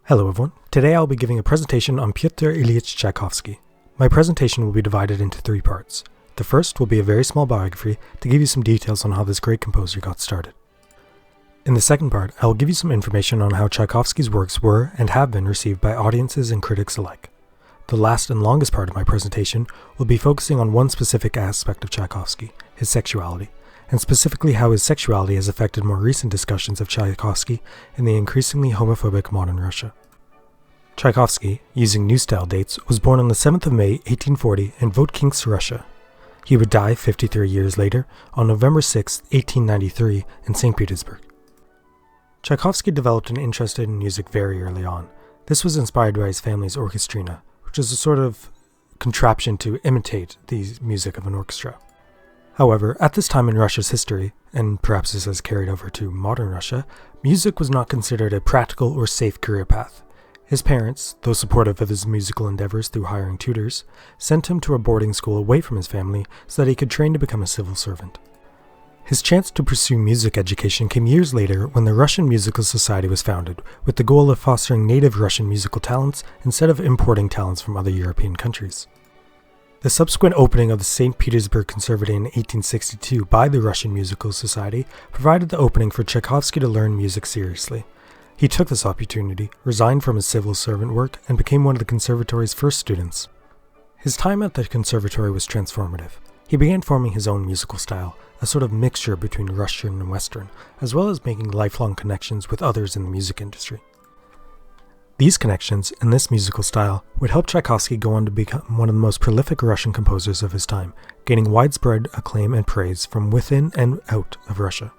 Hello everyone, today I'll be giving a presentation on Pyotr Ilyich Tchaikovsky. My presentation will be divided into 3 parts. The first will be a very small biography to give you some details on how this great composer got started. In the second part, I will give you some information on how Tchaikovsky's works were and have been received by audiences and critics alike. The last and longest part of my presentation will be focusing on one specific aspect of Tchaikovsky, his sexuality, and specifically how his sexuality has affected more recent discussions of Tchaikovsky in the increasingly homophobic modern Russia. Tchaikovsky, using New Style dates, was born on the 7th of May 1840 in Votkinsk, Russia. He would die 53 years later on November 6, 1893 in St. Petersburg. Tchaikovsky developed an interest in music very early on. This was inspired by his family's orchestrina, which is a sort of contraption to imitate the music of an orchestra. However, at this time in Russia's history, and perhaps this has carried over to modern Russia, music was not considered a practical or safe career path. His parents, though supportive of his musical endeavors through hiring tutors, sent him to a boarding school away from his family so that he could train to become a civil servant. His chance to pursue music education came years later when the Russian Musical Society was founded, with the goal of fostering native Russian musical talents instead of importing talents from other European countries. The subsequent opening of the St. Petersburg Conservatory in 1862 by the Russian Musical Society provided the opening for Tchaikovsky to learn music seriously. He took this opportunity, resigned from his civil servant work, and became one of the conservatory's first students. His time at the conservatory was transformative. He began forming his own musical style, a sort of mixture between Russian and Western, as well as making lifelong connections with others in the music industry. These connections and this musical style would help Tchaikovsky go on to become one of the most prolific Russian composers of his time, gaining widespread acclaim and praise from within and out of Russia.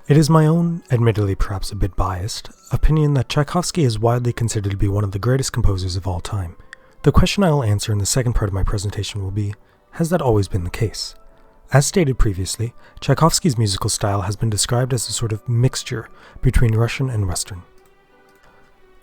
It is my own, admittedly perhaps a bit biased, opinion that Tchaikovsky is widely considered to be one of the greatest composers of all time. The question I will answer in the second part of my presentation will be, has that always been the case? As stated previously, Tchaikovsky's musical style has been described as a sort of mixture between Russian and Western.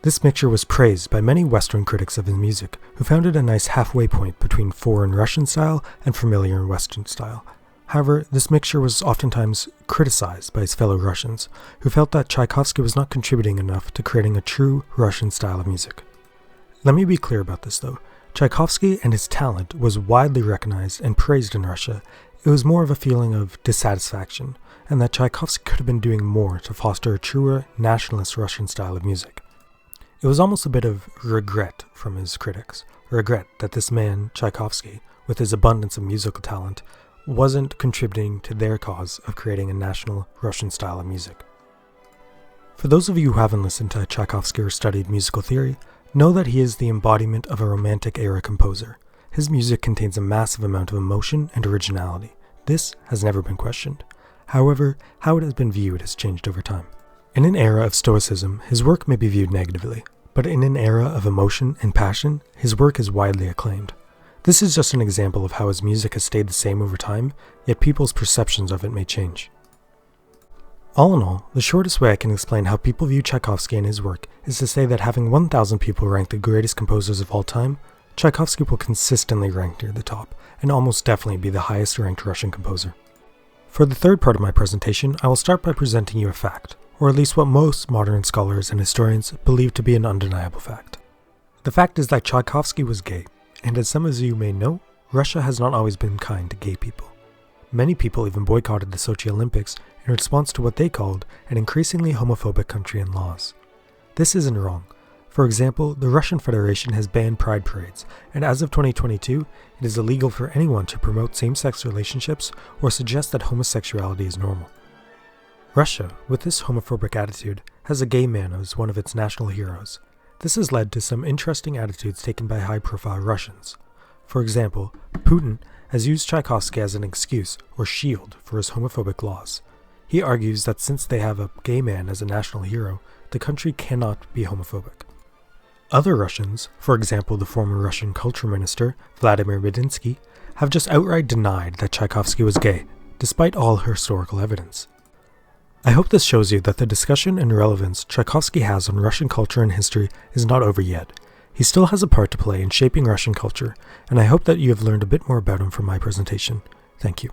This mixture was praised by many Western critics of his music, who found it a nice halfway point between foreign Russian style and familiar Western style. However, this mixture was oftentimes criticized by his fellow Russians, who felt that Tchaikovsky was not contributing enough to creating a true Russian style of music. Let me be clear about this though. Tchaikovsky and his talent was widely recognized and praised in Russia. It was more of a feeling of dissatisfaction, and that Tchaikovsky could have been doing more to foster a truer nationalist Russian style of music. It was almost a bit of regret from his critics, regret that this man, Tchaikovsky, with his abundance of musical talent, wasn't contributing to their cause of creating a national Russian style of music. For those of you who haven't listened to Tchaikovsky or studied musical theory, know that he is the embodiment of a Romantic era composer. His music contains a massive amount of emotion and originality. This has never been questioned. However, how it has been viewed has changed over time. In an era of Stoicism, his work may be viewed negatively, but in an era of emotion and passion, his work is widely acclaimed. This is just an example of how his music has stayed the same over time, yet people's perceptions of it may change. All in all, the shortest way I can explain how people view Tchaikovsky and his work is to say that having 1,000 people rank the greatest composers of all time, Tchaikovsky will consistently rank near the top, and almost definitely be the highest ranked Russian composer. For the third part of my presentation, I will start by presenting you a fact, or at least what most modern scholars and historians believe to be an undeniable fact. The fact is that Tchaikovsky was gay, and as some of you may know, Russia has not always been kind to gay people. Many people even boycotted the Sochi Olympics in response to what they called an increasingly homophobic country and laws. This isn't wrong. For example, the Russian Federation has banned pride parades, and as of 2022, it is illegal for anyone to promote same-sex relationships or suggest that homosexuality is normal. Russia, with this homophobic attitude, has a gay man as one of its national heroes. This has led to some interesting attitudes taken by high-profile Russians. For example, Putin has used Tchaikovsky as an excuse or shield for his homophobic laws. He argues that since they have a gay man as a national hero, the country cannot be homophobic. Other Russians, for example the former Russian culture minister Vladimir Medinsky, have just outright denied that Tchaikovsky was gay, despite all historical evidence. I hope this shows you that the discussion and relevance Tchaikovsky has on Russian culture and history is not over yet. He still has a part to play in shaping Russian culture, and I hope that you have learned a bit more about him from my presentation. Thank you.